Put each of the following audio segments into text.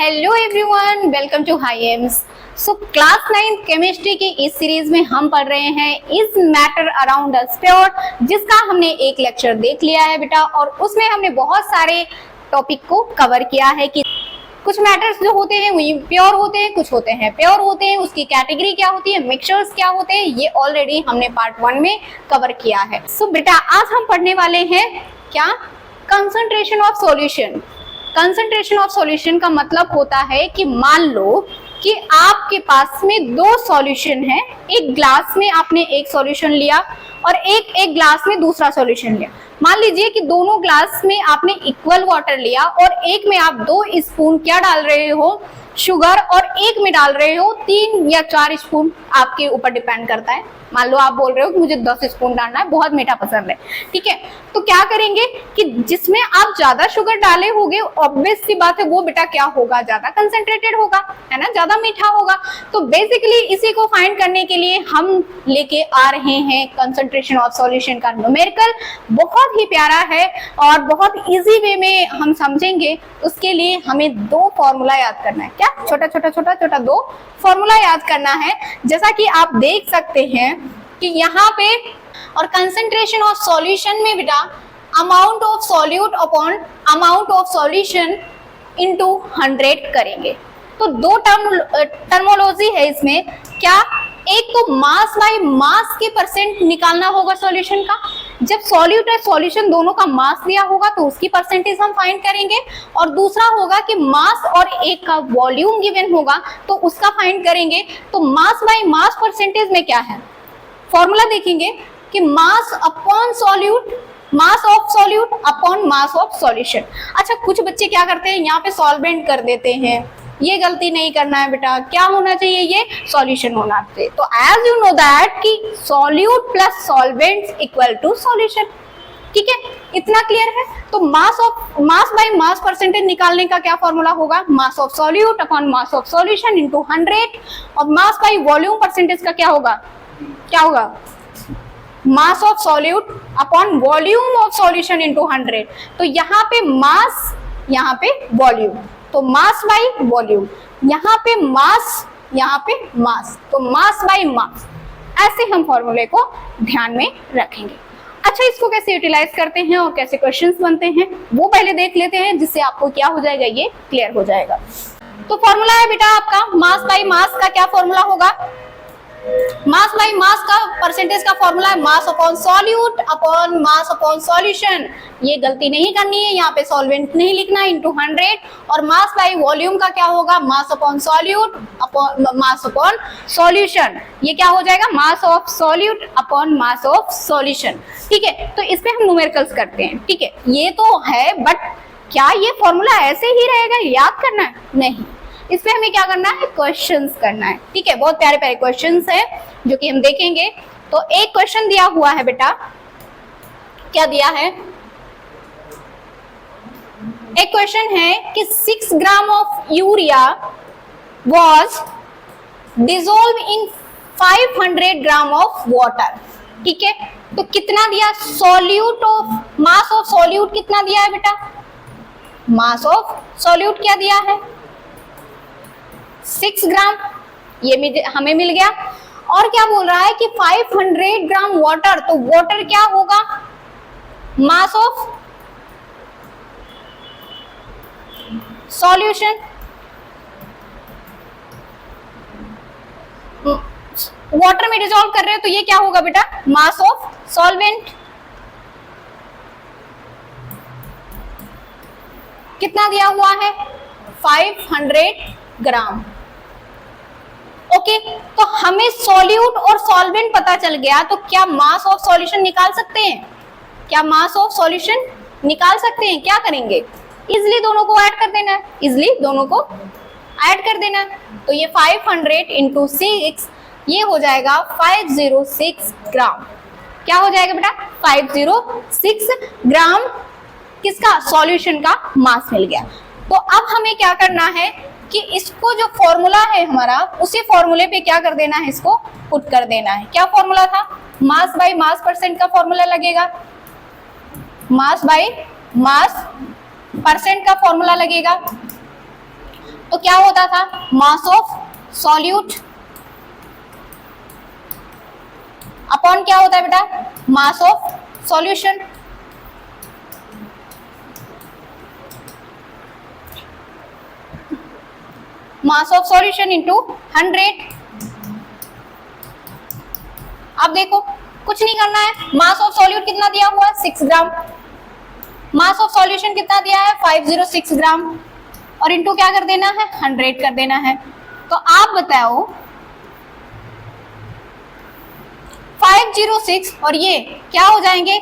Hello everyone, welcome to high aims. So class 9 chemistry की इस series में हम पढ़ रहे हैं is matter around us pure, जिसका हमने एक लेक्चर देख लिया है बेटा। और उसमें हमने बहुत सारे टॉपिक को कवर किया है कि कुछ मैटर्स जो होते हैं वो प्योर होते हैं, कुछ होते हैं प्योर होते हैं, उसकी कैटेगरी क्या होती है, मिक्सचर्स क्या होते हैं, ये ऑलरेडी हमने पार्ट 1 में कवर किया है। सो बेटा आज हम पढ़ने वाले हैं क्या, concentration of solution. Concentration of solution का मतलब होता है कि मान लो कि आपके पास में दो सॉल्यूशन है, एक ग्लास में आपने एक सॉल्यूशन लिया और एक ग्लास में दूसरा सॉल्यूशन लिया। मान लीजिए कि दोनों ग्लास में आपने इक्वल वाटर लिया और एक में आप 2 स्पून क्या डाल रहे हो, शुगर, और एक में डाल रहे हो 3 या 4 स्पून, आपके ऊपर डिपेंड करता है। मान लो आप बोल रहे हो कि मुझे 10 स्पून डालना है, बहुत मीठा पसंद है, ठीक है। तो क्या करेंगे कि जिसमें आप ज्यादा शुगर डाले होंगे, ऑब्वियस सी बात है वो बेटा क्या होगा, ज्यादा कंसंट्रेटेड होगा, है ना, ज्यादा मीठा होगा। तो बेसिकली इसी को फाइंड करने के लिए हम लेके आ रहे हैं कंसंट्रेशन ऑफ सॉल्यूशन का न्यूमेरिकल। बहुत ही प्यारा है और बहुत इजी वे में हम समझेंगे। उसके लिए हमें 2 फॉर्मूला याद करना है। क्या, छोटा 2 फॉर्मूला याद करना है। जैसा कि आप देख सकते हैं कि यहाँ पे और कंसंट्रेशन ऑफ सॉल्यूशन में बेटा amount of solute upon amount of solution into 100 करेंगे। तो 2 टर्मोलॉजी है इसमें। क्या, एक तो मास बाय मास के परसेंट निकालना होगा सॉल्यूशन का। जब सॉल्यूट और सॉल्यूशन दोनों का मास दिया होगा तो उसकी परसेंटेज हम फाइंड करेंगे, और दूसरा होगा कि मास और एक का वॉल्यूम गिवन होगा तो उसका फाइंड करेंगे। तो मास बाय मास परसेंटेज में क्या है, फॉर्मूला देखेंगे कि mass upon solute, mass of solute upon mass of solution. अच्छा, कुछ बच्चे क्या करते हैं, यहाँ पे सॉल्वेंट कर देते हैं। ये गलती नहीं करना है बेटा। क्या होना चाहिए, ये सॉल्यूशन होना चाहिए। तो एज यू नो दैट कि solute plus solvent equal to solution, ठीक है, इतना क्लियर है। तो मास बाय मास परसेंटेज निकालने का क्या फॉर्मूला होगा, mass of solute upon mass of solution into 100। और मास बाय वॉल्यूम परसेंटेज का क्या होगा, mass of solute upon volume of solution into 100। तो यहाँ पे मास, यहाँ पे वॉल्यूम, तो मास बाय वॉल्यूम, यहाँ पे मास, यहाँ पे मास, तो मास बाय मास। ऐसे हम फॉर्मूले को ध्यान में रखेंगे। अच्छा, इसको कैसे यूटिलाइज करते हैं और कैसे क्वेश्चंस बनते हैं वो पहले देख लेते हैं, जिससे आपको क्या हो जाएगा, ये क्लियर हो जाएगा। तो फॉर्मूला है बेटा आपका मास बाय मास का। क्या फॉर्मूला होगा, मास बाय मास का परसेंटेज का फॉर्मूला है mass upon solute upon mass upon solution. ये गलती नहीं करनी है, यहाँ पे सॉल्वेंट नहीं लिखना है, इनटू 100। और मास बाय वॉल्यूम का क्या होगा, mass upon solute upon mass upon solution. ये क्या हो जाएगा, mass of solute upon mass of solution, ठीक है। तो इस पे हम न्यूमेरिकल्स करते हैं, ठीक है। ये तो है, बट क्या ये फॉर्मूला ऐसे ही रहेगा, याद करना है? नहीं, इस पे हमें क्या करना है, क्वेश्चंस करना है, ठीक है। बहुत प्यारे प्यारे क्वेश्चंस है जो कि हम देखेंगे। तो एक क्वेश्चन दिया हुआ है बेटा, क्या दिया है, एक क्वेश्चन है कि 6 gram of urea was dissolve in 500 gram of water, ठीक है। तो कितना दिया, solute of mass of solute कितना दिया है बेटा, मास ऑफ सॉल्यूट क्या दिया है, 6 ग्राम, ये हमें मिल गया। और क्या बोल रहा है कि 500 ग्राम वाटर, तो वाटर क्या होगा, मास ऑफ सॉल्यूशन, वाटर में डिसॉल्व कर रहे हो तो ये क्या होगा बेटा, मास ऑफ सॉल्वेंट। कितना दिया हुआ है, 500 ग्राम, ओके। तो हमें सॉल्यूट और सॉल्वेंट पता चल गया, तो क्या मास ऑफ सॉल्यूशन निकाल सकते हैं, क्या मास ऑफ सॉल्यूशन निकाल सकते हैं? क्या करेंगे, इजिली दोनों को ऐड कर देना है, इजिली दोनों को ऐड कर देना है। तो ये 500 इंटू 6, ये हो जाएगा 506 ग्राम। क्या हो जाएगा बेटा, 506 ग्राम किसका, सॉल्यूशन का मास मिल गया। तो अब हमें क्या करना है कि इसको जो फॉर्मूला है हमारा, उसी फॉर्मूले पे क्या कर देना है, इसको पुट कर देना है। क्या फॉर्मूला था, मास बाय मास परसेंट का फॉर्मूला लगेगा, मास बाय मास परसेंट का फॉर्मूला लगेगा। तो क्या होता था, मास ऑफ सॉल्यूट अपॉन क्या होता है बेटा, mass of solution. Mass of solution into 100। अब देखो कुछ नहीं करना है, मास ऑफ सॉल्यूट कितना दिया हुआ है 6 ग्राम, मास ऑफ सॉल्यूशन कितना दिया है 506 ग्राम, और इंटू क्या कर देना है 100 कर देना है। तो आप बताओ 506 और ये क्या हो जाएंगे,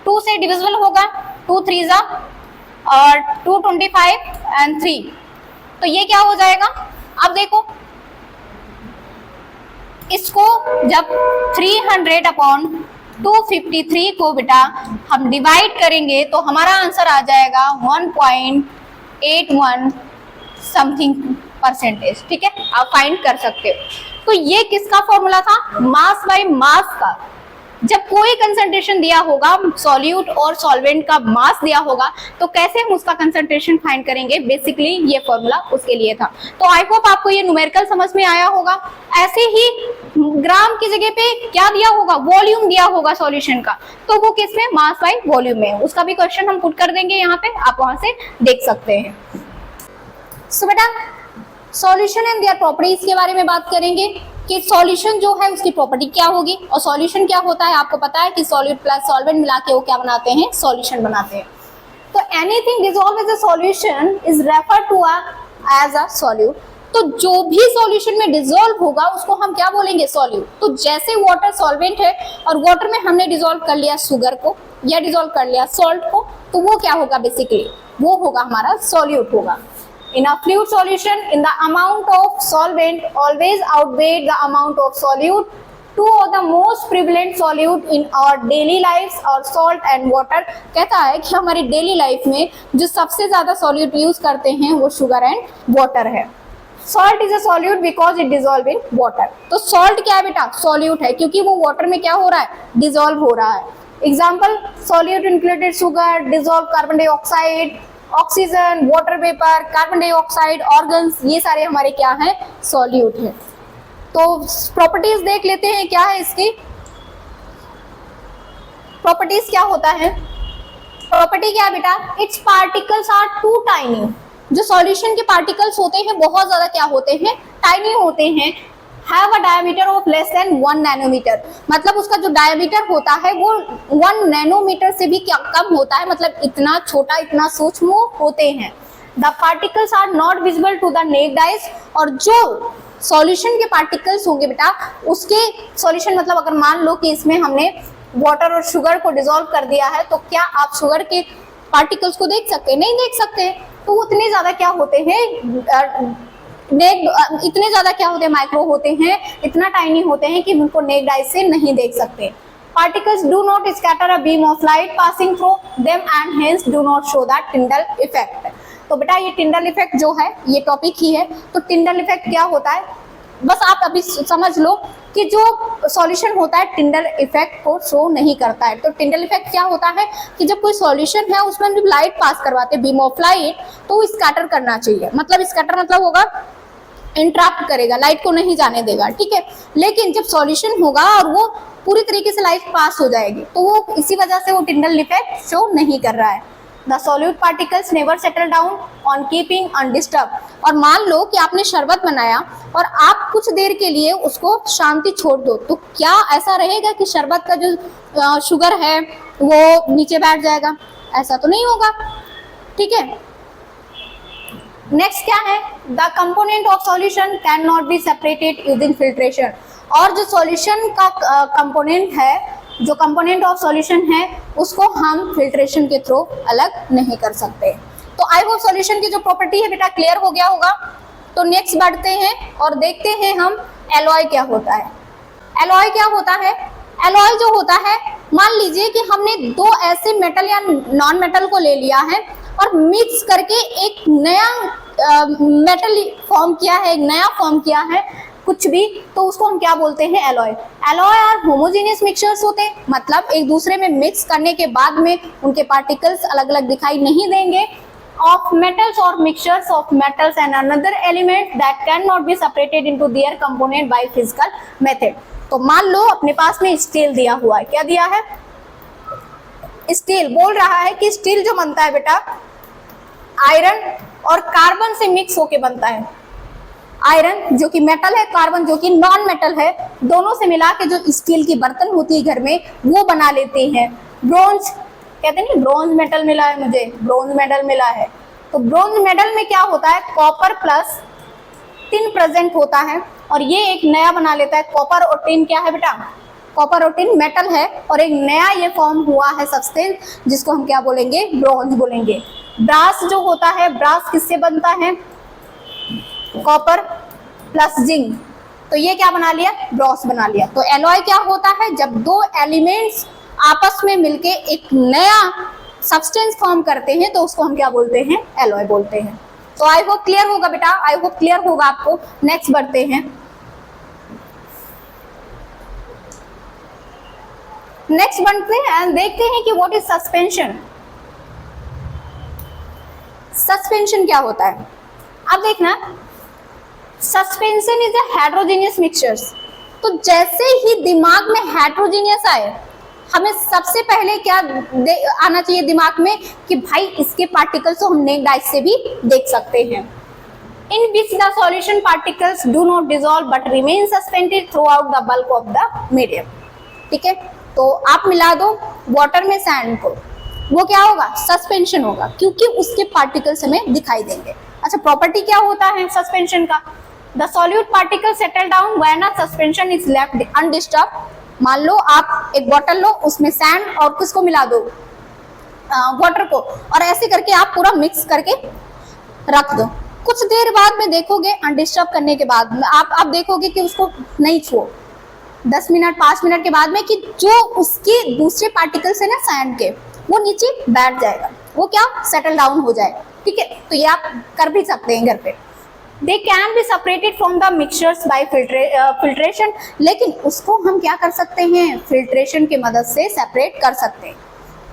2 से डिविजिबल होगा, 2 3 जा और 225 एंड 3, तो ये क्या हो जाएगा। अब देखो इसको जब 300 अपॉन 253 को बेटा हम डिवाइड करेंगे तो हमारा आंसर आ जाएगा 1.81 समथिंग परसेंटेज। ठीक है, आप फाइंड कर सकते हो। तो ये किसका फॉर्मूला था, मास बाय मास का। जब कोई कंसंट्रेशन दिया होगा, सॉल्यूट और सॉल्वेंट का मास दिया होगा, तो कैसे हम उसका कंसंट्रेशन फाइंड करेंगे, बेसिकली ये फॉर्मूला उसके लिए था। तो आई होप आपको ये न्यूमेरिकल समझ में आया होगा। ऐसे ही ग्राम की जगह पे क्या दिया होगा, वॉल्यूम दिया होगा सॉल्यूशन का, तो वो किस में, मास बाय वॉल्यूम में। उसका भी क्वेश्चन हम पुट कर देंगे यहाँ पे, आप वहां से देख सकते हैं। सो बेटा सॉल्यूशन एंड देयर प्रॉपर्टीज के बारे में बात करेंगे कि सॉल्यूशन जो है उसकी प्रॉपर्टी क्या होगी, और सॉल्यूशन क्या होता है आपको पता है कि सॉल्यूट प्लस सॉल्वेंट मिला के वो क्या बनाते हैं, सॉल्यूशन बनाते हैं। तो anything dissolve as a solution is referred to as a solute. तो जो भी सॉल्यूशन में डिसॉल्व होगा उसको हम क्या बोलेंगे, सॉल्यूट। तो जैसे वाटर सॉल्वेंट है और वाटर में हमने डिसॉल्व कर लिया शुगर को या डिसॉल्व कर लिया सॉल्ट को, तो वो क्या होगा, बेसिकली वो होगा हमारा सॉल्यूट होगा। In a fluid solution, in the amount of solvent always outweigh the amount of solute. Two of the most prevalent solute in our daily lives are salt and water. कहता है कि हमारी daily life में जो सबसे ज्यादा solute use करते हैं वो sugar and water है। Salt is a solute because it dissolve in water. तो salt क्या है बेटा, solute है, क्योंकि वो water में क्या हो रहा है, dissolve हो रहा है। Example, solute included sugar, dissolved carbon dioxide, oxygen, water vapour, carbon dioxide, organs, ये सारे हमारे क्या हैं, सॉल्यूट है। तो प्रॉपर्टीज देख लेते हैं क्या है इसकी। प्रॉपर्टीज क्या होता है, प्रॉपर्टी क्या है बेटा, it's particles are too tiny. जो सॉल्यूशन के पार्टिकल्स होते हैं बहुत ज्यादा क्या होते हैं, टाइनी होते हैं। Have a diameter of less than 1 nanometre, मतलब उसका जो डायमीटर होता है वो 1 नैनोमीटर से भी क्या कम होता है, मतलब इतना छोटा, इतना सूक्ष्म होते हैं। The particles are not visible to the naked eyes. और जो सॉल्यूशन के पार्टिकल्स होंगे बेटा, उसके सॉल्यूशन मतलब अगर मान लो कि इसमें हमने वाटर और शुगर को डिसॉल्व कर दिया है, तो क्या आप शुगर के पार्टिकल्स को देख सकते हैं, नहीं देख सकते। तो उतने ज्यादा क्या होते हैं, इतने ज्यादा क्या होते हैं, माइक्रो होते हैं, इतना टाइनी होते हैं कि उनको नेक्ड आई से नहीं देख सकते। Particles do not scatter a beam of light passing through them and hence do not show the Tyndall effect. तो बेटा ये टिंडल इफेक्ट जो है ये टॉपिक ही है। तो टिंडल इफेक्ट क्या होता है, बस आप अभी समझ लो कि जो सॉल्यूशन होता है टिंडल इफेक्ट को शो नहीं करता है। तो टिंडल इफेक्ट क्या होता है कि जब कोई सॉल्यूशन है उसमें जब लाइट पास करवाते हैं, बीम ऑफ लाइट, तो वो स्कैटर करना चाहिए। मतलब स्कैटर मतलब होगा इंटरप्ट करेगा, लाइट को नहीं जाने देगा, ठीक है। लेकिन जब सॉल्यूशन होगा और वो पूरी तरीके से लाइट पास हो जाएगी, तो वो इसी वजह से वो टिंडल इफेक्ट शो नहीं कर रहा है। The solute particles never settle down on keeping undisturbed. और मान लो कि आपने शरबत बनाया और आप कुछ देर के लिए उसको शांति छोड़ दो, तो क्या ऐसा रहेगा कि शरबत का जो शुगर है वो नीचे बैठ जाएगा, ऐसा तो नहीं होगा, ठीक है। नेक्स्ट क्या है, the component of solution can not be separated using filtration. और जो सॉल्यूशन का कंपोनेंट है, जो कंपोनेंट ऑफ सॉल्यूशन है, उसको हम फिल्ट्रेशन के थ्रू अलग नहीं कर सकते। तो आई होप सॉल्यूशन की जो प्रॉपर्टी है बेटा क्लियर हो गया होगा। तो नेक्स्ट बढ़ते हैं और देखते हैं हम एलॉय क्या होता है। एलॉय क्या होता है, एलॉय जो होता है, मान लीजिए कि हमने दो ऐसे मेटल या नॉन मेटल को ले लिया है और मिक्स करके एक नया मेटल फॉर्म किया है, एक नया फॉर्म किया है कुछ भी, तो उसको हम क्या बोलते हैं, एलॉय। एलॉय और होमोजेनियस मिक्सचर्स होते हैं, मतलब एक दूसरे में मिक्स करने के बाद में उनके पार्टिकल्स अलग अलग दिखाई नहीं देंगे of metals or mixtures of metals and another element that cannot be separated into their component by physical method। तो मान लो अपने पास में स्टील दिया हुआ है, क्या दिया है? स्टील बोल रहा है कि स्टील जो बनता है बेटा आयरन और कार्बन से मिक्स होके बनता है। आयरन जो कि मेटल है, कार्बन जो कि नॉन मेटल है, दोनों से मिला के जो स्टील की बर्तन होती है घर में वो बना लेते हैं। ब्रोंज कहते हैं, ब्रोंज मेटल मिला है मुझे, ब्रोंज मेडल मिला है। तो ब्रोंज मेडल में क्या होता है? कॉपर प्लस टिन प्रेजेंट होता है और ये एक नया बना लेता है। कॉपर और टिन क्या है बेटा? कॉपर और टिन मेटल है और एक नया ये फॉर्म हुआ है सब्सटेंस जिसको हम क्या बोलेंगे? ब्रोंज बोलेंगे। ब्रास जो होता है, ब्रास किससे बनता है? कॉपर प्लस जिंक, तो ये क्या बना लिया? ब्रॉस बना लिया। तो एलॉय क्या होता है? जब दो एलिमेंट्स आपस में मिलके एक नया सब्सटेंस फॉर्म करते हैं तो उसको हम क्या बोलते हैं? एलॉय बोलते हैं। तो आई होप क्लियर होगा बेटा, आई होप क्लियर होगा आपको। नेक्स्ट बढ़ते हैं। नेक्स्ट बढ़ते हैं, देखते हैं कि व्हाट इज सस्पेंशन। सस्पेंशन क्या होता है? अब देखना, suspension is a heterogeneous mixtures. तो जैसे ही दिमाग में हेटेरोजेनियस आए, हमें सबसे पहले क्या आना चाहिए दिमाग में कि भाई इसके पार्टिकल्स को हम नेक्ड आइज से भी देख सकते हैं। In which the solution particles do not dissolve but remain suspended throughout the bulk of the medium. ठीक है, तो आप मिला दो वाटर में सैंड को, वो क्या होगा? सस्पेंशन होगा, क्योंकि उसके पार्टिकल्स हमें दिखाई देंगे। अच्छा, प्रॉपर्टी क्या होता है सस्पेंशन का? The solute particle settle down when a suspension is left undisturbed. मान लो आप एक बॉटल लो, उसमें सैंड और किसको मिला दो? वाटर को, और ऐसे करके आप पूरा मिक्स करके रख दो। कुछ देर बाद में देखोगे, अनडिस्टर्ब करने के बाद आप देखोगे कि उसको नहीं छुओ, 10 मिनट 5 मिनट के बाद में कि जो उसके दूसरे पार्टिकल्स है ना सैंड के, वो नीचे बैठ जाएगा, वो क्या सेटल डाउन हो जाएगा। ठीक है, तो ये आप कर भी सकते हैं घर पे। They can be separated from the mixtures by filtration, लेकिन उसको हम क्या कर सकते हैं? फिल्ट्रेशन की मदद से सेपरेट कर सकते हैं।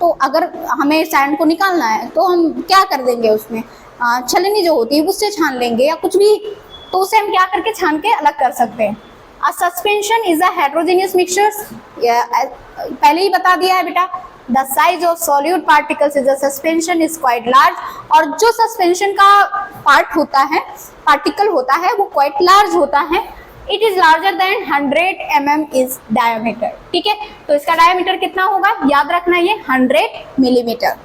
तो अगर हमें सैंड को निकालना है तो हम क्या कर देंगे? उसमें छलनी जो होती है उससे छान लेंगे या कुछ भी, तो उसे हम क्या करके छान के अलग कर सकते हैं। A suspension is a heterogeneous mixtures, पहले ही बता दिया है बेटा। The size of solute particles is a suspension is quite large, और जो सस्पेंशन का पार्ट होता है, पार्टिकल होता है, वो क्वाइट लार्ज होता है। It is larger than 100 mm is diameter. ठीक है, तो इसका डायमीटर कितना होगा? याद रखना, ये 100 millimetre.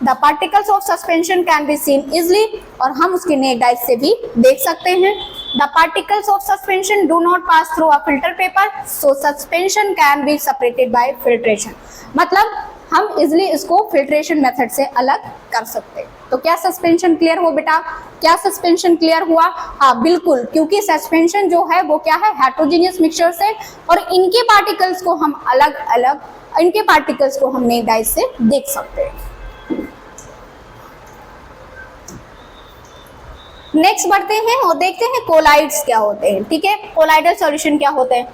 The particles of suspension can be seen easily, और हम उसके नेक्ड आइज से भी देख सकते हैं। The particles of suspension do not pass through a filter paper, so suspension can be separated by filtration. मतलब हम इजिली इसको फिल्ट्रेशन मेथड से अलग कर सकते हैं। तो क्या सस्पेंशन क्लियर हो बेटा? क्या सस्पेंशन क्लियर हुआ? हाँ बिल्कुल, क्योंकि सस्पेंशन जो है वो क्या है? हेटेरोजेनियस मिक्सचर्स है, और इनके पार्टिकल्स को हम अलग अलग, इनके पार्टिकल्स को हम नेक्ड आइज से देख सकते हैं। नेक्स्ट बढ़ते हैं और देखते हैं कोलाइड्स क्या होते हैं। ठीक है, कोलाइडल सॉल्यूशन क्या होते हैं?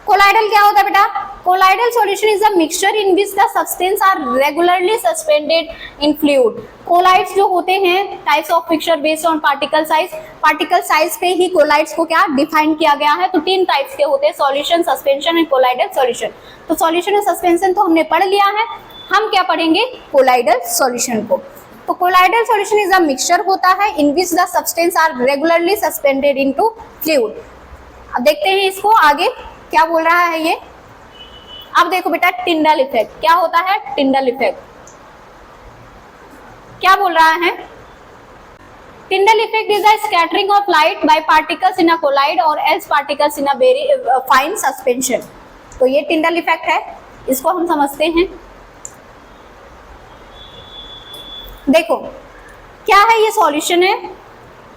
कोलाइडल क्या होता है बेटा? Colloidal solution is a mixture in which the substance are regularly suspended in fluid. Colloids जो होते हैं types of mixture based on particle size. Particle size पे ही कोलाइड्स को क्या डिफाइन किया गया है। तो 3 टाइप्स के होते हैं, solution, suspension and colloidal solution. तो सॉल्यूशन और सस्पेंशन तो हमने पढ़ लिया है, हम क्या पढ़ेंगे? कोलाइडल सॉल्यूशन को। तो colloidal solution is a mixture होता है in which the substance are regularly suspended into fluid. अब देखते हैं इसको आगे क्या बोल रहा है ये। अब देखो बेटा, टिंडल इफेक्ट क्या होता है? टिंडल इफेक्ट क्या बोल रहा है? Tyndall effect is a scattering of light by particles in a colloid or else particles in a very fine suspension. तो ये टिंडल इफेक्ट है, इसको हम समझते हैं। देखो क्या है, ये सॉल्यूशन है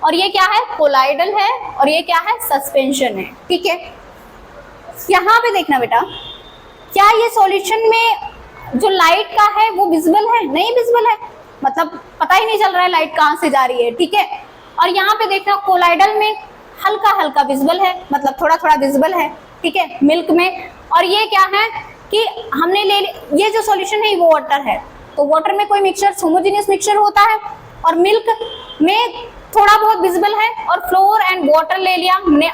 और ये क्या है? कोलाइडल है, और ये क्या है? सस्पेंशन है। ठीक है, यहाँ पे देखना बेटा, क्या ये सॉल्यूशन में जो लाइट का है वो विजिबल है? नहीं विजिबल है, मतलब पता ही नहीं चल रहा है लाइट कहाँ से जा रही है। ठीक है, और यहाँ पे देखना कोलाइडल में हल्का हल्का विजिबल है, मतलब थोड़ा थोड़ा विजिबल है। ठीक है, मिल्क में। और ये क्या है कि हमने ये जो सॉल्यूशन है वो वाटर है। तो वाटर में कोई मिक्सचर होमोजेनियस मिक्सचर होता है, और मिल्क में थोड़ा बहुत विजिबल है, और फ्लोर एंड वाटर ले लिया हमने,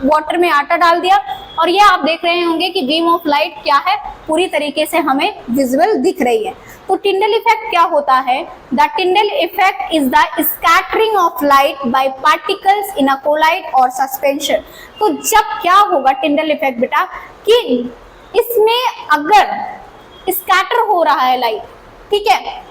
वाटर में आटा डाल दिया, और ये आप देख रहे होंगे कि बीम ऑफ लाइट क्या है, पूरी तरीके से हमें विजिबल दिख रही है। तो टिंडल इफेक्ट क्या होता है? The टिंडल effect is the scattering of light by particles in a colloid और सस्पेंशन। तो जब क्या होगा टिंडल इफेक्ट बेटा, कि इसमें अगर स्कैटर हो रहा है लाइट, ठीक है,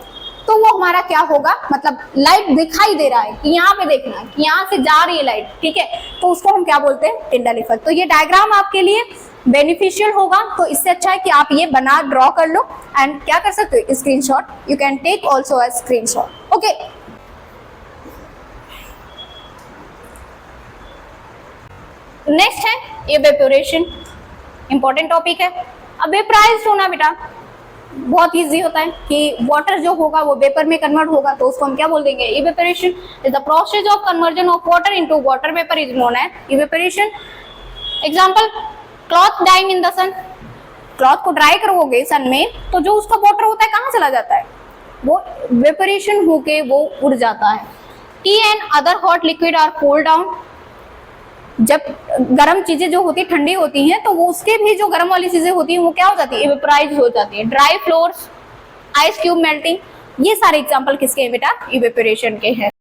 तो वो हमारा क्या होगा, मतलब लाइट दिखाई दे रहा है कि यहाँ पे देखना कि यहाँ से जा रही है लाइट, ठीक है, तो उसको हम क्या बोलते हैं? Tyndall effect. तो ये डायग्राम आपके लिए बेनिफिशियल होगा, तो इससे अच्छा है कि आप ये बना ड्रॉ कर लो एंड क्या कर सकते हो, screenshot, you can take also a screenshot. Okay, next है इवेपोरेशन, इंपॉर्टेंट टॉपिक है। अब वेपराइज्ड होना बेटा बहुत इजी होता है कि वाटर जो होगा वो वेपर में कन्वर्ट होगा, तो उसको हम क्या बोल देंगे? Evaporation is the process of conversion of water into water vapour is known as evaporation. Example, cloth drying in the sun, cloth को ड्राई करोगे सन में, तो जो उसका वाटर होता है कहाँ चला जाता है? वो वेपोरेशन होके वो उड़ जाता है। Tea and other hot liquid are cool down, जब गर्म चीजें जो होती है ठंडी होती हैं, तो वो उसके भी जो गर्म वाली चीजें होती हैं वो क्या हो जाती है? इवेपोराइज हो जाती है। Dry floors, ice cube melting, ये सारे एग्जांपल किसके हैं बेटा? इवेपोरेशन के हैं।